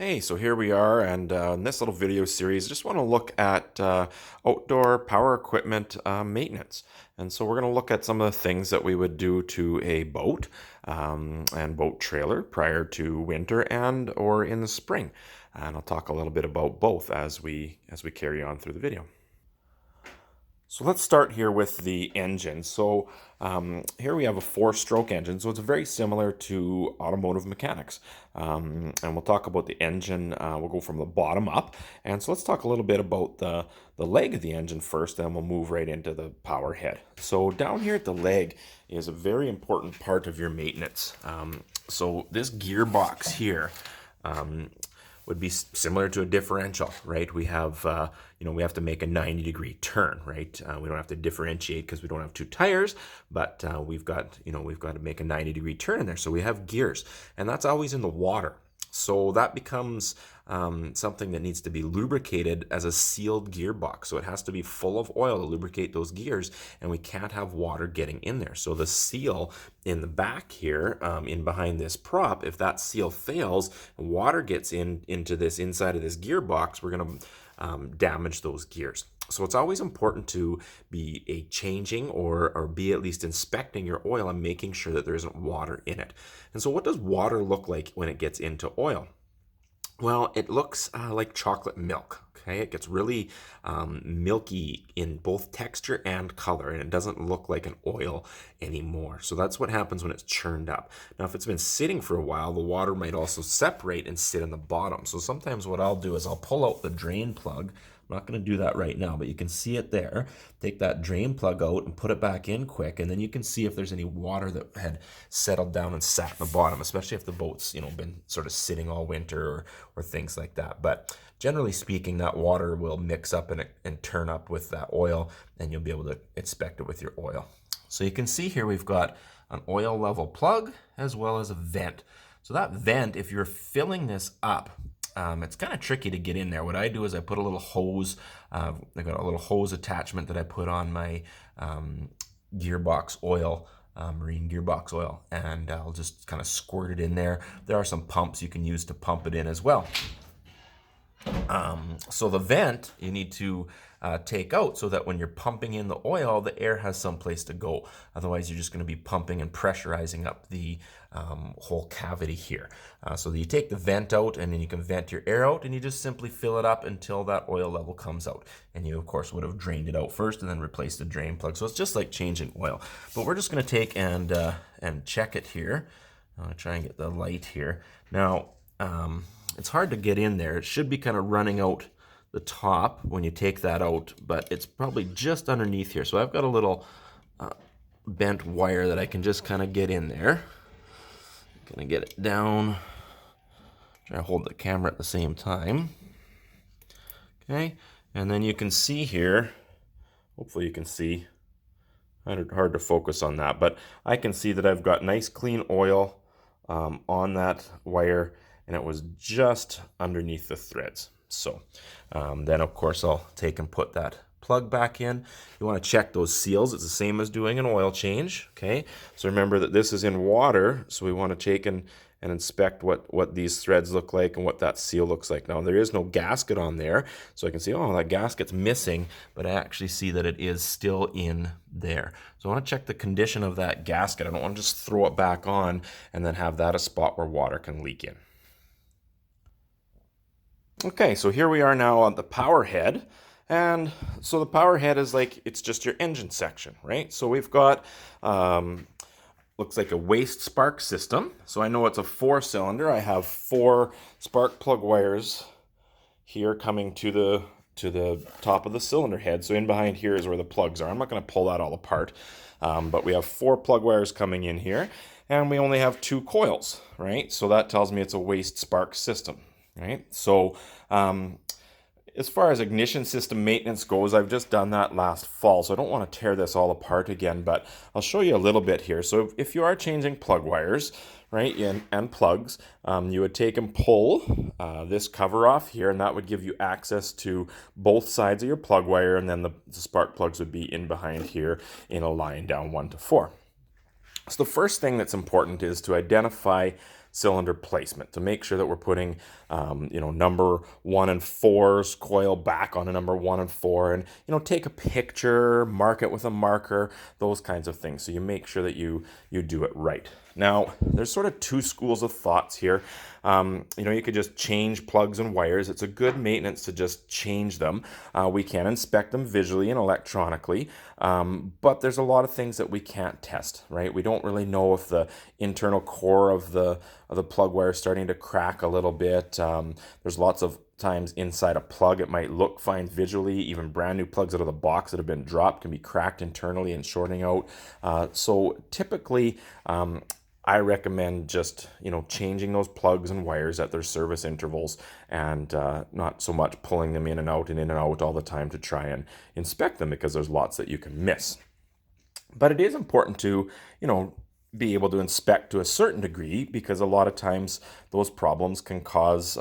Hey, so here we are, and in this little video series, I just want to look at outdoor power equipment maintenance. And so we're going to look at some of the things that we would do to a boat and boat trailer prior to winter and or in the spring. And I'll talk a little bit about both as we carry on through the video. So let's start here with the engine. So here we have a four-stroke engine, so it's very similar to automotive mechanics. And we'll talk about the engine. We'll go from the bottom up. And so let's talk a little bit about the leg of the engine first, then we'll move right into the power head. So down here at the leg is a very important part of your maintenance. So this gearbox here, would be similar to a differential, right? We have, we have to make a 90-degree turn, right? We don't have to differentiate because we don't have two tires, but we've got to make a 90-degree turn in there. So we have gears, and that's always in the water. So that becomes something that needs to be lubricated as a sealed gearbox. So it has to be full of oil to lubricate those gears, and we can't have water getting in there. So the seal in the back here, in behind this prop, if that seal fails and water gets into this inside of this gearbox, we're going to damage those gears. So it's always important to be changing or be at least inspecting your oil and making sure that there isn't water in it. And so what does water look like when it gets into oil? Well, it looks like chocolate milk. Okay, it gets really milky in both texture and color, and it doesn't look like an oil anymore. So that's what happens when it's churned up. Now, if it's been sitting for a while, the water might also separate and sit in the bottom. So sometimes what I'll do is I'll pull out the drain plug. I'm not going to do that right now, but you can see it there. Take that drain plug out and put it back in quick, and then you can see if there's any water that had settled down and sat in the bottom, especially if the boat's been sort of sitting all winter or things like that. But generally speaking, that water will mix up and turn up with that oil, and you'll be able to inspect it with your oil. So you can see here we've got an oil level plug as well as a vent. So that vent, if you're filling this up, it's kind of tricky to get in there. What I do is I put a little hose. I got a little hose attachment that I put on my gearbox oil, marine gearbox oil, and I'll just kind of squirt it in there. There are some pumps you can use to pump it in as well. So the vent you need to take out so that when you're pumping in the oil, the air has some place to go. Otherwise, you're just going to be pumping and pressurizing up the whole cavity here. So you take the vent out, and then you can vent your air out, and you just simply fill it up until that oil level comes out. And you, of course, would have drained it out first and then replaced the drain plug. So it's just like changing oil. But we're just going to take and check it here. I'll try and get the light here. Now, it's hard to get in there. It should be kind of running out the top when you take that out, but it's probably just underneath here. So I've got a little bent wire that I can just kind of get in there. Gonna get it down. Try to hold the camera at the same time. Okay, and then you can see here, hopefully you can see, hard to focus on that, but I can see that I've got nice clean oil on that wire, and it was just underneath the threads. So then of course I'll take and put that plug back in. You want to check those seals. It's the same as doing an oil change. Okay, so remember that this is in water, so we want to take and inspect what these threads look like and what that seal looks like. Now there is no gasket on there, so I can see, oh, that gasket's missing, but I actually see that it is still in there. So I want to check the condition of that gasket. I don't want to just throw it back on and then have that a spot where water can leak in. Okay, so here we are now on the power head. And so the power head is like, it's just your engine section, right? So we've got, looks like a waste spark system. So I know it's a 4-cylinder. I have 4 spark plug wires here coming to the top of the cylinder head. So in behind here is where the plugs are. I'm not going to pull that all apart, but we have 4 plug wires coming in here, and we only have 2 coils, right? So that tells me it's a waste spark system. Right, so as far as ignition system maintenance goes, I've just done that last fall, so I don't want to tear this all apart again, but I'll show you a little bit here. So if you are changing plug wires, right, and plugs, you would take and pull this cover off here, and that would give you access to both sides of your plug wire, and then the spark plugs would be in behind here in a line down 1 to 4. So the first thing that's important is to identify cylinder placement to make sure that we're putting, number 1 and 4's coil back on a number 1 and 4, and, take a picture, mark it with a marker, those kinds of things. So you make sure that you do it right. Now, there's sort of two schools of thoughts here. You could just change plugs and wires. It's a good maintenance to just change them. We can inspect them visually and electronically, but there's a lot of things that we can't test, right? We don't really know if the internal core of the plug wire is starting to crack a little bit. There's lots of times inside a plug it might look fine visually. Even brand new plugs out of the box that have been dropped can be cracked internally and shorting out. So typically, I recommend just, changing those plugs and wires at their service intervals, and not so much pulling them in and out all the time to try and inspect them, because there's lots that you can miss. But it is important to, be able to inspect to a certain degree, because a lot of times those problems can cause,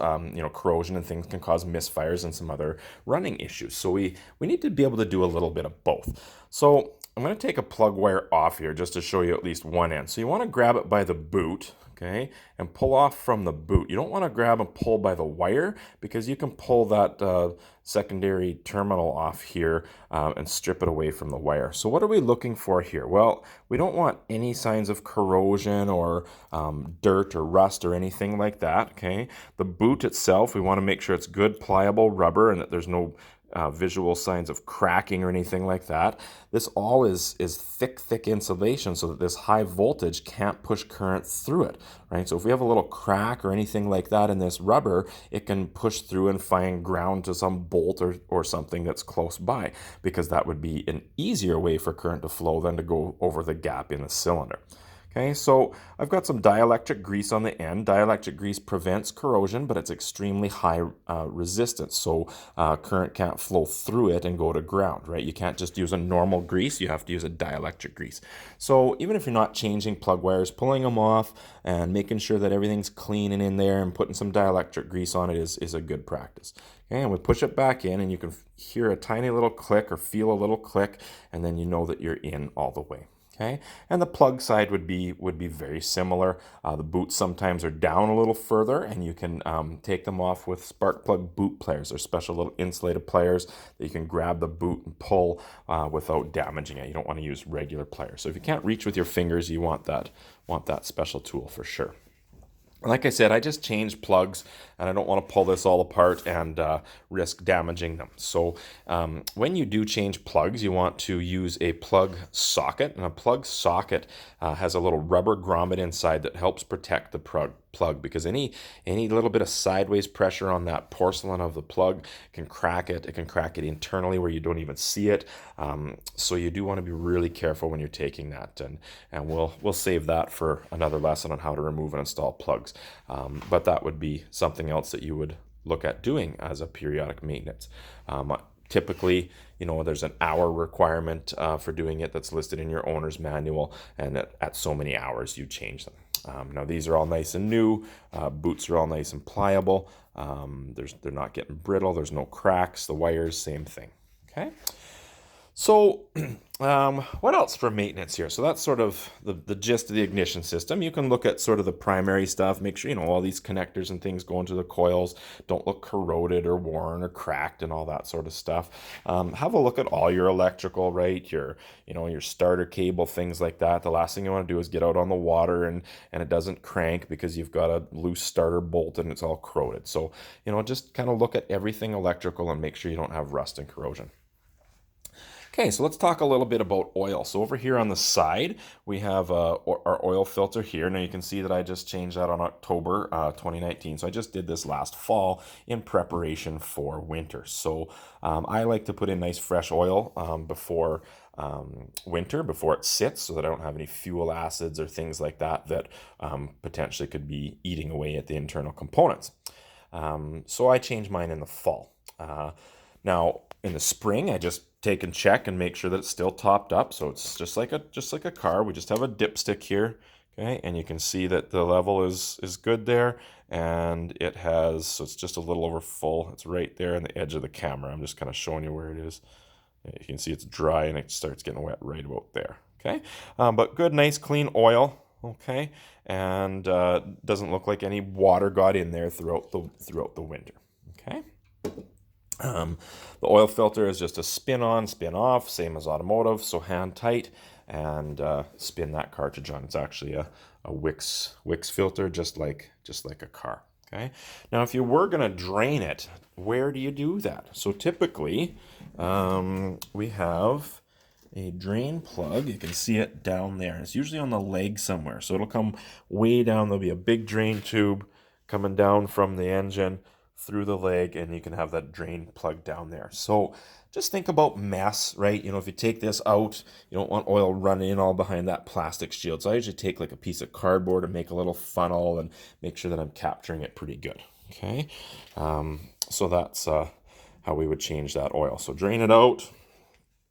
corrosion, and things can cause misfires and some other running issues. So we need to be able to do a little bit of both. So I'm going to take a plug wire off here just to show you at least one end. So you want to grab it by the boot, okay, and pull off from the boot. You don't want to grab and pull by the wire, because you can pull that secondary terminal off here and strip it away from the wire. So what are we looking for here? Well, we don't want any signs of corrosion or dirt or rust or anything like that, okay? The boot itself, we want to make sure it's good pliable rubber and that there's no visual signs of cracking or anything like that. This all is thick insulation, so that this high voltage can't push current through it, right? So if we have a little crack or anything like that in this rubber, it can push through and find ground to some bolt or something that's close by, because that would be an easier way for current to flow than to go over the gap in the cylinder. Okay, so I've got some dielectric grease on the end. Dielectric grease prevents corrosion, but it's extremely high resistance, so current can't flow through it and go to ground, right? You can't just use a normal grease, you have to use a dielectric grease. So even if you're not changing plug wires, pulling them off and making sure that everything's clean and in there and putting some dielectric grease on it is a good practice. Okay, and we push it back in, and you can hear a tiny little click or feel a little click, and then you know that you're in all the way. Okay, and the plug side would be very similar. The boots sometimes are down a little further, and you can take them off with spark plug boot pliers. They're special little insulated pliers that you can grab the boot and pull without damaging it. You don't want to use regular pliers. So if you can't reach with your fingers, you want that special tool for sure. Like I said, I just changed plugs, and I don't want to pull this all apart and risk damaging them. So when you do change plugs, you want to use a plug socket, and a plug socket has a little rubber grommet inside that helps protect the plug, because any little bit of sideways pressure on that porcelain of the plug can crack it. It can crack it internally where you don't even see it. So you do want to be really careful when you're taking that, and we'll save that for another lesson on how to remove and install plugs. But that would be something else that you would look at doing as a periodic maintenance. Typically, there's an hour requirement for doing it that's listed in your owner's manual, and at so many hours you change them. Now these are all nice and new. Boots are all nice and pliable. They're not getting brittle. There's no cracks. The wires, same thing. Okay. So what else for maintenance here? So that's sort of the gist of the ignition system. You can look at sort of the primary stuff, make sure, all these connectors and things going to the coils don't look corroded or worn or cracked and all that sort of stuff. Have a look at all your electrical, right? Your starter cable, things like that. The last thing you want to do is get out on the water and it doesn't crank because you've got a loose starter bolt and it's all corroded. So, just kind of look at everything electrical and make sure you don't have rust and corrosion. Okay, so let's talk a little bit about oil. So over here on the side, we have our oil filter here. Now you can see that I just changed that on October 2019. So I just did this last fall in preparation for winter. So I like to put in nice fresh oil before winter, before it sits, so that I don't have any fuel acids or things like that potentially could be eating away at the internal components. So I change mine in the fall. Now in the spring, I just take and check and make sure that it's still topped up. So it's just like a car. We just have a dipstick here, okay, and you can see that the level is good there, and so it's just a little over full. It's right there on the edge of the camera. I'm just kind of showing you where it is. You can see it's dry and it starts getting wet right about there. Okay, but good, nice, clean oil. okay, and doesn't look like any water got in there throughout the winter. Okay. Um, the oil filter is just a spin on, spin off, same as automotive, so hand tight, and spin that cartridge on. It's actually a Wix filter, just like a car. Okay. Now, if you were gonna drain it, where do you do that? So typically, we have a drain plug. You can see it down there. It's usually on the leg somewhere, so it'll come way down. There'll be a big drain tube coming down from the engine through the leg, and you can have that drain plug down there. So just think about mess, right? If you take this out, you don't want oil running in all behind that plastic shield. So I usually take like a piece of cardboard and make a little funnel and make sure that I'm capturing it pretty good. Okay, so that's how we would change that oil. So drain it out.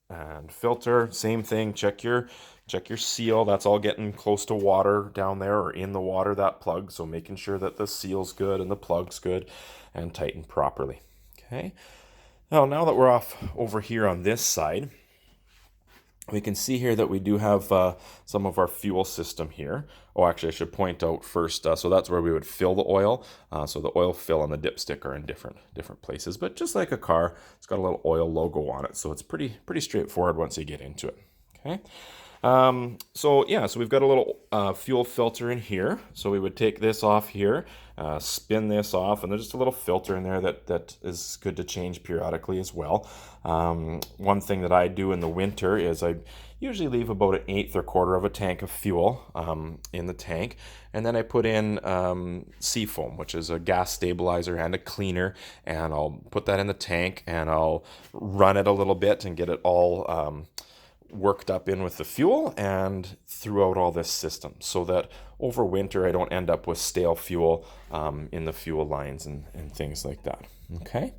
And filter, same thing. Check your seal. That's all getting close to water down there or in the water, that plug. So making sure that the seal's good and the plug's good and tightened properly. Okay. Now that we're off over here on this side, we can see here that we do have some of our fuel system here. Oh, actually, I should point out first, so that's where we would fill the oil. So the oil fill and the dipstick are in different places, but just like a car, it's got a little oil logo on it, so it's pretty straightforward once you get into it. Okay. So we've got a little fuel filter in here. So we would take this off here, spin this off, and there's just a little filter in there that is good to change periodically as well. One thing that I do in the winter is I usually leave about an eighth or quarter of a tank of fuel in the tank, and then I put in Seafoam, which is a gas stabilizer and a cleaner, and I'll put that in the tank and I'll run it a little bit and get it all worked up in with the fuel and throughout all this system, so that over winter I don't end up with stale fuel in the fuel lines and things like that. Okay.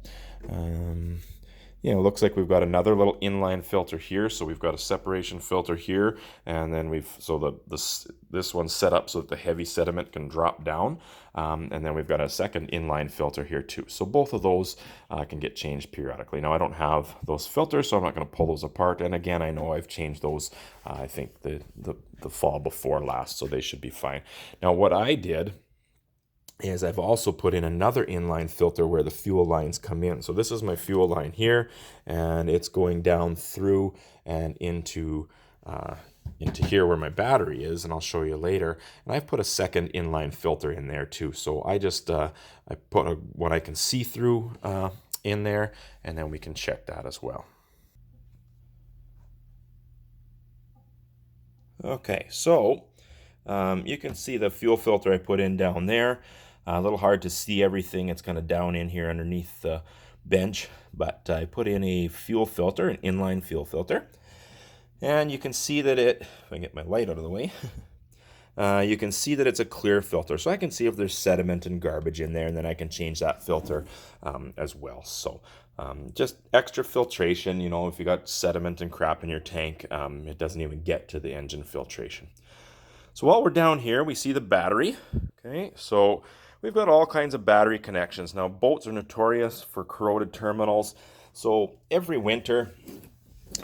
It looks like we've got another little inline filter here. So we've got a separation filter here, and then this one's set up so that the heavy sediment can drop down, and then we've got a second inline filter here too. So both of those can get changed periodically. Now I don't have those filters, so I'm not going to pull those apart. And again, I know I've changed those. I think the fall before last, so they should be fine. Now what I did is I've also put in another inline filter where the fuel lines come in. So this is my fuel line here, and it's going down through and into here where my battery is, and I'll show you later. And I've put a second inline filter in there too. So I just I put what I can see through in there, and then we can check that as well. Okay, so you can see the fuel filter I put in down there. A little hard to see everything. It's kind of down in here underneath the bench, but I put in a fuel filter, an inline fuel filter. And you can see that if I can get my light out of the way, you can see that it's a clear filter. So I can see if there's sediment and garbage in there, and then I can change that filter as well. So just extra filtration, if you got sediment and crap in your tank, it doesn't even get to the engine filtration. So while we're down here, we see the battery. Okay, so we've got all kinds of battery connections. Now, boats are notorious for corroded terminals. So every winter,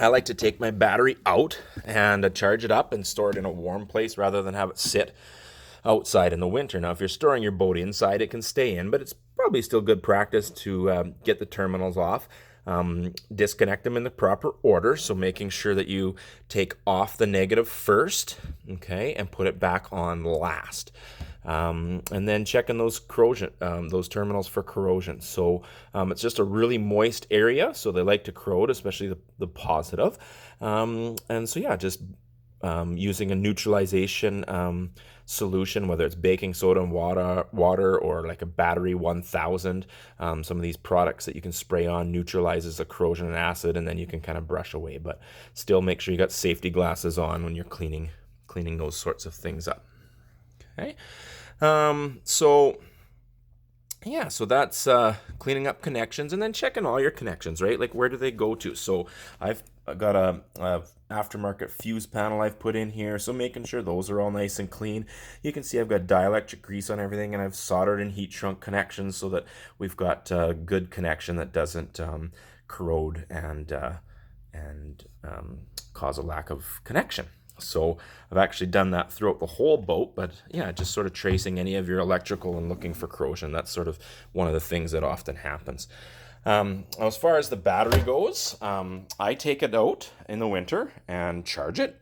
I like to take my battery out and charge it up and store it in a warm place rather than have it sit outside in the winter. Now, if you're storing your boat inside, it can stay in, but it's probably still good practice to get the terminals off. Disconnect them in the proper order, so making sure that you take off the negative first, okay, and put it back on last. And then checking those those terminals for corrosion. So it's just a really moist area, so they like to corrode, especially the positive. And so just using a neutralization solution, whether it's baking soda and water or like a battery 1000. Some of these products that you can spray on neutralizes the corrosion and acid, and then you can kind of brush away. But still make sure you got safety glasses on when you're cleaning those sorts of things up. Okay. So that's cleaning up connections, and then checking all your connections, right? Like, where do they go to? So I've got a aftermarket fuse panel I've put in here, so making sure those are all nice and clean. You can see I've got dielectric grease on everything, and I've soldered and heat shrunk connections so that we've got a good connection that doesn't corrode and cause a lack of connection. So I've actually done that throughout the whole boat, but yeah, just sort of tracing any of your electrical and looking for corrosion. That's sort of one of the things that often happens. As far as the battery goes, I take it out in the winter and charge it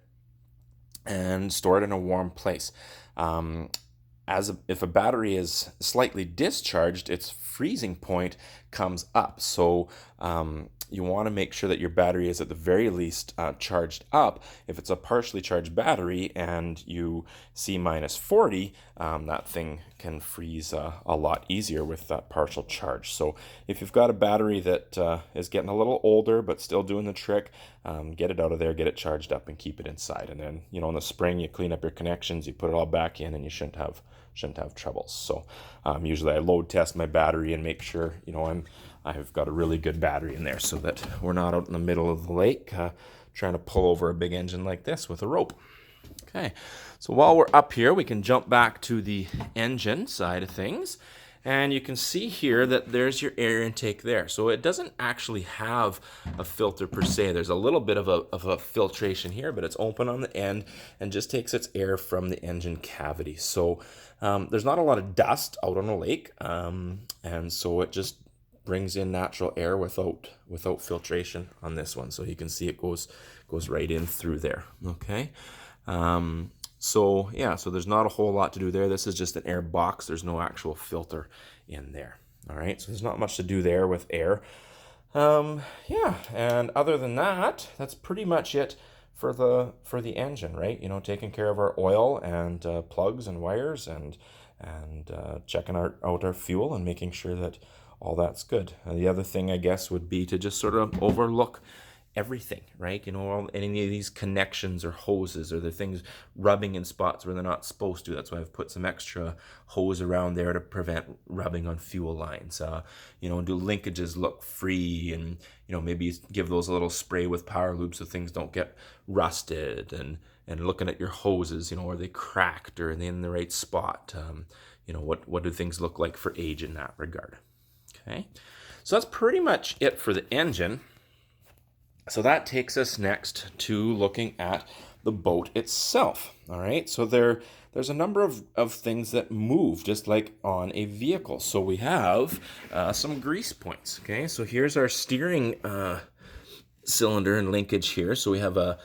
and store it in a warm place. If a battery is slightly discharged, its freezing point comes up. So you want to make sure that your battery is at the very least charged up. If it's a partially charged battery and you see -40, that thing can freeze a lot easier with that partial charge. So if you've got a battery that is getting a little older but still doing the trick, get it out of there, get it charged up, and keep it inside. And then, in the spring, you clean up your connections, you put it all back in, and you shouldn't have troubles. So usually I load test my battery and make sure I've got a really good battery in there so that we're not out in the middle of the lake trying to pull over a big engine like this with a rope. Okay, so while we're up here, we can jump back to the engine side of things. And you can see here that there's your air intake there. So it doesn't actually have a filter per se. There's a little bit of a filtration here, but it's open on the end and just takes its air from the engine cavity. So there's not a lot of dust out on the lake. And so it just brings in natural air without filtration on this one. So you can see it goes right in through there. Okay. So there's not a whole lot to do there. This is just an air box. There's no actual filter in there. All right, so there's not much to do there with air. And other than that, that's pretty much it for the engine, right? Taking care of our oil and plugs and wires and checking out our fuel and making sure that all that's good. The other thing, I guess, would be to just sort of overlook everything, right? Any of these connections or hoses or the things rubbing in spots where they're not supposed to. That's why I've put some extra hose around there to prevent rubbing on fuel lines. Do linkages look free, and maybe give those a little spray with power lube so things don't get rusted, and looking at your hoses, are they cracked or are they in the right spot? What do things look like for age in that regard? Okay, so that's pretty much it for the engine. So that takes us next to looking at the boat itself. All right, so there's a number of things that move just like on a vehicle. So we have some grease points. Okay, so here's our steering cylinder and linkage here. So we have a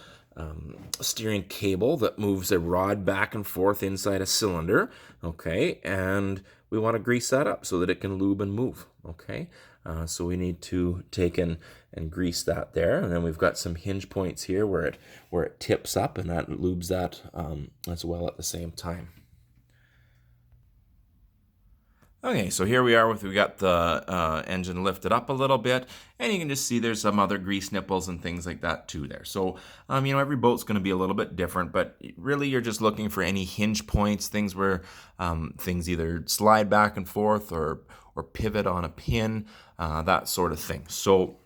steering cable that moves a rod back and forth inside a cylinder. Okay, and we want to grease that up so that it can lube and move. Okay, so we need to take and grease that there, and then we've got some hinge points here where it tips up, and that lubes that as well at the same time. Okay, so here we are we got the engine lifted up a little bit, and you can just see there's some other grease nipples and things like that too there. So, every boat's going to be a little bit different, but really you're just looking for any hinge points, things where things either slide back and forth or pivot on a pin, that sort of thing. So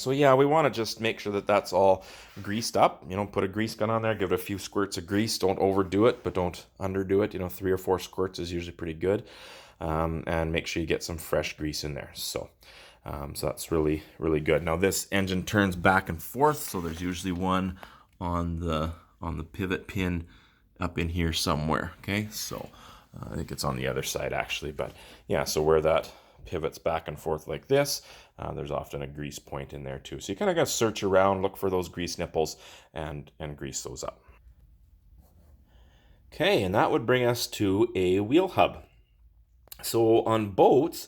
we want to just make sure that that's all greased up. Put a grease gun on there, give it a few squirts of grease. Don't overdo it, but don't underdo it. 3 or 4 squirts is usually pretty good. And make sure you get some fresh grease in there. So that's really, really good. Now this engine turns back and forth, so there's usually one on the pivot pin up in here somewhere. Okay, so I think it's on the other side actually, but yeah, so where that pivots back and forth like this, there's often a grease point in there too. So you kind of got to search around, look for those grease nipples, and grease those up. Okay, and that would bring us to a wheel hub. So on boats,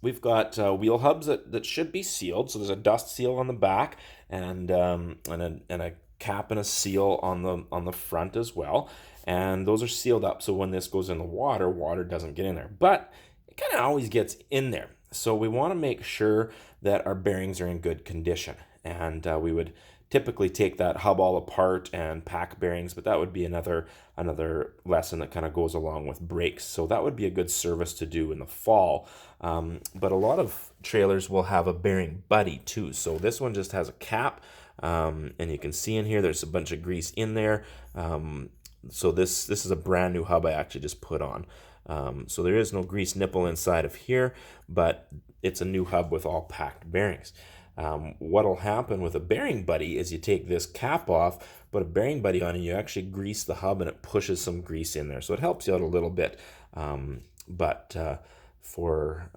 we've got wheel hubs that should be sealed. So there's a dust seal on the back and a cap and a seal on the front as well. And those are sealed up, so when this goes in the water doesn't get in there. But it kind of always gets in there. So we want to make sure that our bearings are in good condition. And we would typically take that hub all apart and pack bearings, but that would be another lesson that kind of goes along with brakes. So that would be a good service to do in the fall. But a lot of trailers will have a bearing buddy too. So this one just has a cap, and you can see in here there's a bunch of grease in there. So this is a brand new hub I actually just put on. So there is no grease nipple inside of here, but it's a new hub with all packed bearings. What'll happen with a bearing buddy is you take this cap off, put a bearing buddy on, and you actually grease the hub, and it pushes some grease in there. So it helps you out a little bit. For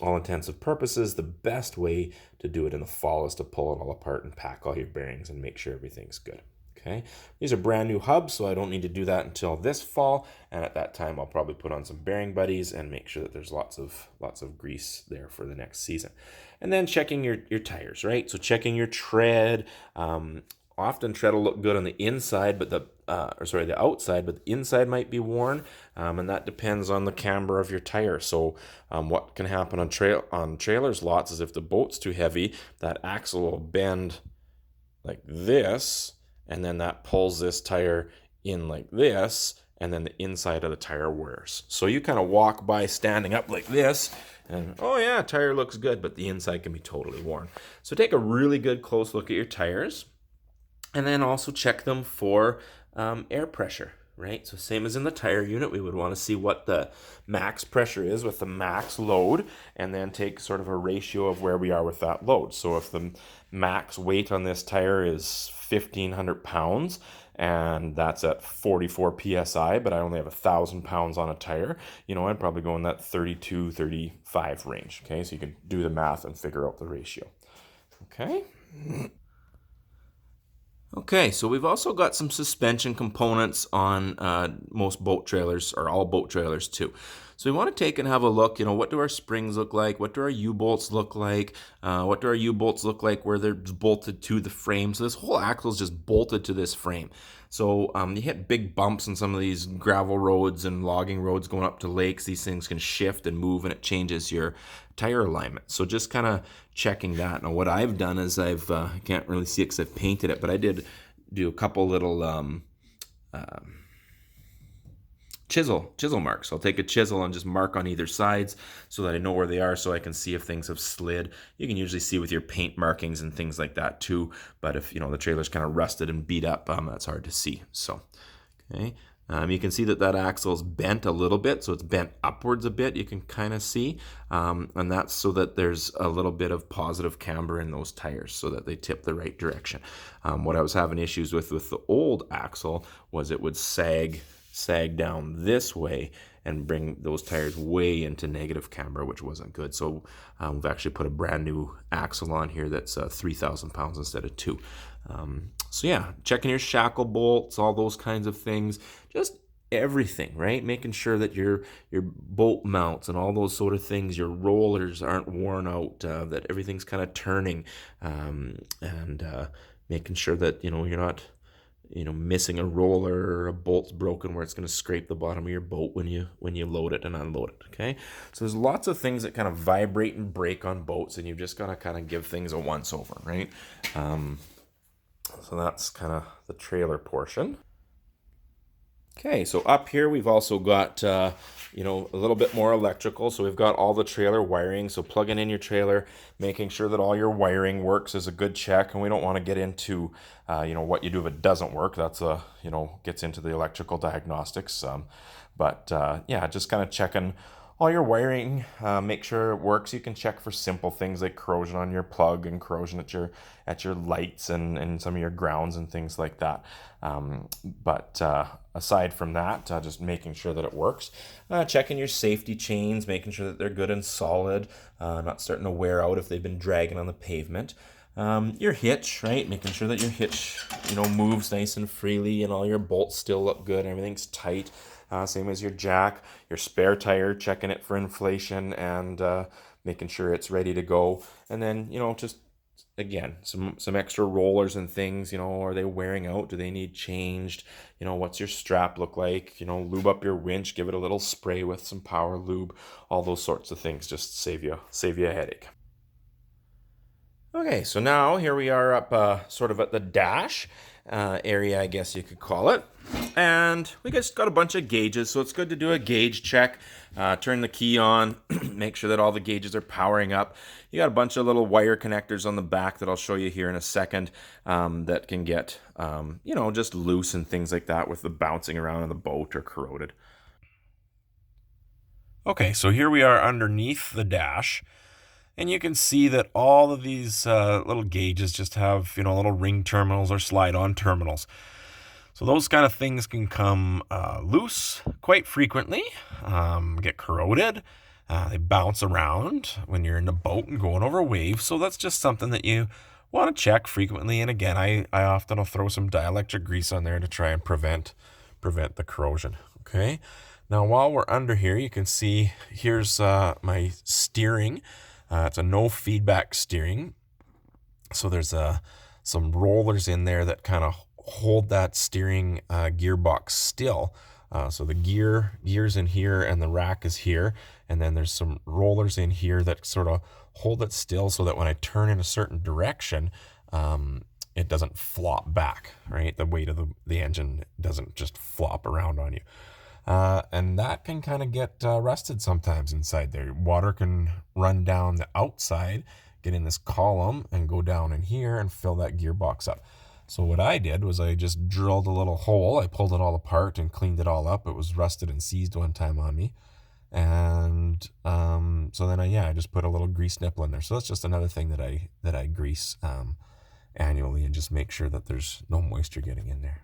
all intents and purposes, the best way to do it in the fall is to pull it all apart and pack all your bearings and make sure everything's good. Okay, these are brand new hubs, so I don't need to do that until this fall, and at that time I'll probably put on some bearing buddies and make sure that there's lots of grease there for the next season. And then checking your tires, right? So checking your tread. Often tread will look good on the inside, but the outside, but the inside might be worn, and that depends on the camber of your tire. So what can happen on trailers lots is if the boat's too heavy, that axle will bend like this, and then that pulls this tire in like this, and then the inside of the tire wears. So you kind of walk by standing up like this, and oh yeah, tire looks good, but the inside can be totally worn. So take a really good close look at your tires, and then also check them for air pressure, right? So same as in the tire unit, we would want to see what the max pressure is with the max load, and then take sort of a ratio of where we are with that load. So if the max weight on this tire is 1,500 pounds, and that's at 44 psi, but I only have 1,000 pounds on a tire, I'd probably go in that 32, 35 range. Okay, so you can do the math and figure out the ratio. Okay. Okay, so we've also got some suspension components on most boat trailers, or all boat trailers too. So we want to take and have a look, what do our springs look like? What do our U-bolts look like? What do our U-bolts look like where they're bolted to the frame? So this whole axle is just bolted to this frame. So you hit big bumps on some of these gravel roads and logging roads going up to lakes. These things can shift and move, and it changes your tire alignment. So just kind of checking that. Now what I've done is I can't really see it because I've painted it, but I did do a couple little chisel marks. I'll take a chisel and just mark on either sides so that I know where they are, so I can see if things have slid. You can usually see with your paint markings and things like that too, but if the trailer's kind of rusted and beat up, that's hard to see. So okay, you can see that axle is bent a little bit, so it's bent upwards a bit, you can kind of see, and that's so that there's a little bit of positive camber in those tires so that they tip the right direction. What I was having issues with the old axle was it would sag down this way and bring those tires way into negative camber, which wasn't good. So we've actually put a brand new axle on here that's 3,000 pounds instead of 2. So yeah, checking your shackle bolts, all those kinds of things, just everything, right? Making sure that your bolt mounts and all those sort of things, your rollers aren't worn out, that everything's kind of turning, and making sure that you're not missing a roller or a bolt's broken where it's going to scrape the bottom of your boat when you load it and unload it. Okay, so there's lots of things that kind of vibrate and break on boats, and you've just got to kind of give things a once over, right? So that's kind of the trailer portion. Okay, so up here we've also got a little bit more electrical. So we've got all the trailer wiring. So plugging in your trailer, making sure that all your wiring works is a good check. And we don't want to get into what you do if it doesn't work. That's gets into the electrical diagnostics. Yeah, just kind of checking all your wiring, make sure it works. You can check for simple things like corrosion on your plug and corrosion at your lights and some of your grounds and things like that. Aside from that, just making sure that it works. Checking your safety chains, making sure that they're good and solid, not starting to wear out if they've been dragging on the pavement. Your hitch, right? Making sure that your hitch, moves nice and freely and all your bolts still look good, everything's tight. Same as your jack, your spare tire, checking it for inflation and making sure it's ready to go. And then, just again, some extra rollers and things, are they wearing out? Do they need changed? What's your strap look like? Lube up your winch, give it a little spray with some power lube, all those sorts of things just save you a headache. Okay, so now here we are up sort of at the dash area, I guess you could call it. And we just got a bunch of gauges, so it's good to do a gauge check. Turn the key on, make sure that all the gauges are powering up. You got a bunch of little wire connectors on the back that I'll show you here in a second that can get, just loose and things like that with the bouncing around in the boat or corroded. Okay, so here we are underneath the dash. And you can see that all of these little gauges just have, little ring terminals or slide-on terminals. So those kind of things can come loose quite frequently, get corroded. They bounce around when you're in a boat and going over waves. So that's just something that you want to check frequently. And again, I often will throw some dielectric grease on there to try and prevent the corrosion. Okay. Now, while we're under here, you can see here's my steering. It's a no feedback steering. So there's some rollers in there that kind of hold that steering gearbox still. So the gears in here and the rack is here. And then there's some rollers in here that sort of hold it still so that when I turn in a certain direction, it doesn't flop back, right? The weight of the engine doesn't just flop around on you. And that can kind of get rusted sometimes inside there. Water can run down the outside, get in this column and go down in here and fill that gearbox up. So what I did was I just drilled a little hole. I pulled it all apart and cleaned it all up. It was rusted and seized one time on me. And so then I just put a little grease nipple in there. So that's just another thing that I grease annually and just make sure that there's no moisture getting in there.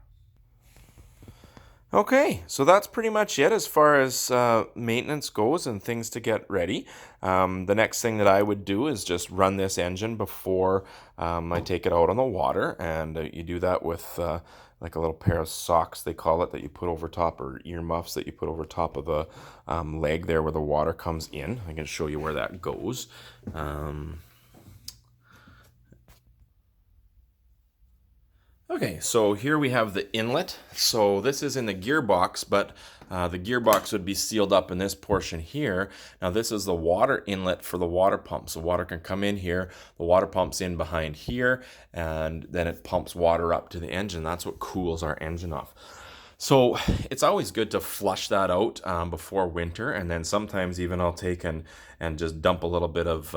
Okay, so that's pretty much it as far as maintenance goes and things to get ready. The next thing that I would do is just run this engine before I take it out on the water, and you do that with like a little pair of socks, they call it, that you put over top, or earmuffs that you put over top of the leg there where the water comes in. I can show you where that goes. Okay, so here we have the inlet. So this is in the gearbox, but the gearbox would be sealed up in this portion here. Now this is the water inlet for the water pump. So water can come in here, the water pump's in behind here, and then it pumps water up to the engine. That's what cools our engine off. So it's always good to flush that out before winter, and then sometimes even I'll take and just dump a little bit of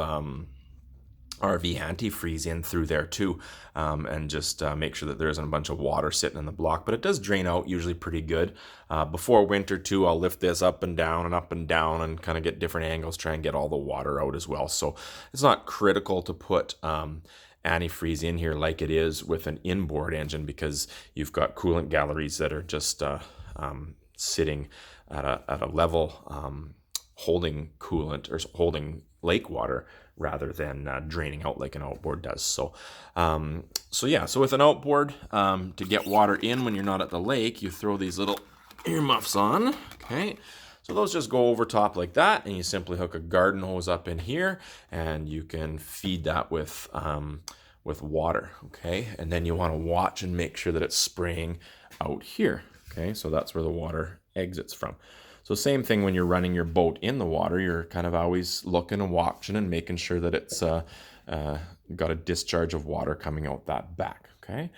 RV antifreeze in through there too, and just make sure that there isn't a bunch of water sitting in the block. But it does drain out usually pretty good. Before winter too, I'll lift this up and down and kind of get different angles, try and get all the water out as well. So it's not critical to put antifreeze in here like it is with an inboard engine, because you've got coolant galleries that are just sitting at a level, holding coolant or holding lake water rather than draining out like an outboard does. So with an outboard, to get water in when you're not at the lake, you throw these little earmuffs on. Okay, so those just go over top like that, and you simply hook a garden hose up in here, and you can feed that with water. Okay, and then you want to watch and make sure that it's spraying out here. Okay, so that's where the water exits from. So same thing when you're running your boat in the water, you're kind of always looking and watching and making sure that it's got a discharge of water coming out that back. Okay.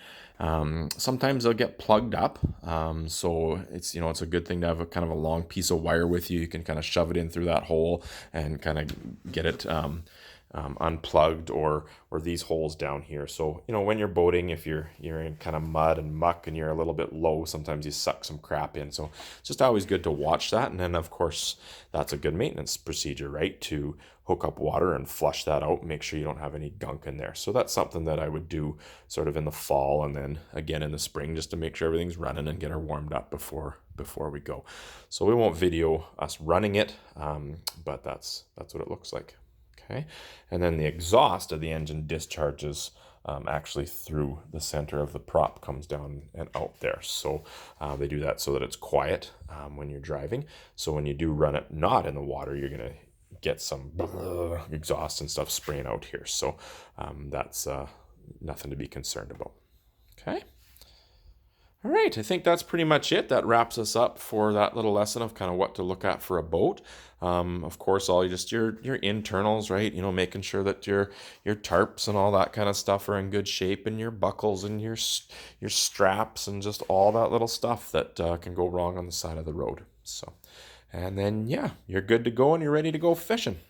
Sometimes they'll get plugged up. So it's a good thing to have a kind of a long piece of wire with you. You can kind of shove it in through that hole and kind of get it unplugged, or these holes down here. So when you're boating, if you're in kind of mud and muck and you're a little bit low, sometimes you suck some crap in. So it's just always good to watch that. And then of course that's a good maintenance procedure, right? To hook up water and flush that out, make sure you don't have any gunk in there. So that's something that I would do sort of in the fall and then again in the spring, just to make sure everything's running and get her warmed up before we go. So we won't video us running it, but that's what it looks like. Okay, and then the exhaust of the engine discharges actually through the center of the prop, comes down and out there. So they do that so that it's quiet when you're driving. So when you do run it not in the water, you're gonna get some exhaust and stuff spraying out here. So that's nothing to be concerned about. Okay. All right, I think that's pretty much it. That wraps us up for that little lesson of kind of what to look at for a boat. Of course, all your internals, right? Making sure that your tarps and all that kind of stuff are in good shape, and your buckles and your straps and just all that little stuff that can go wrong on the side of the road. So, and then you're good to go and you're ready to go fishing.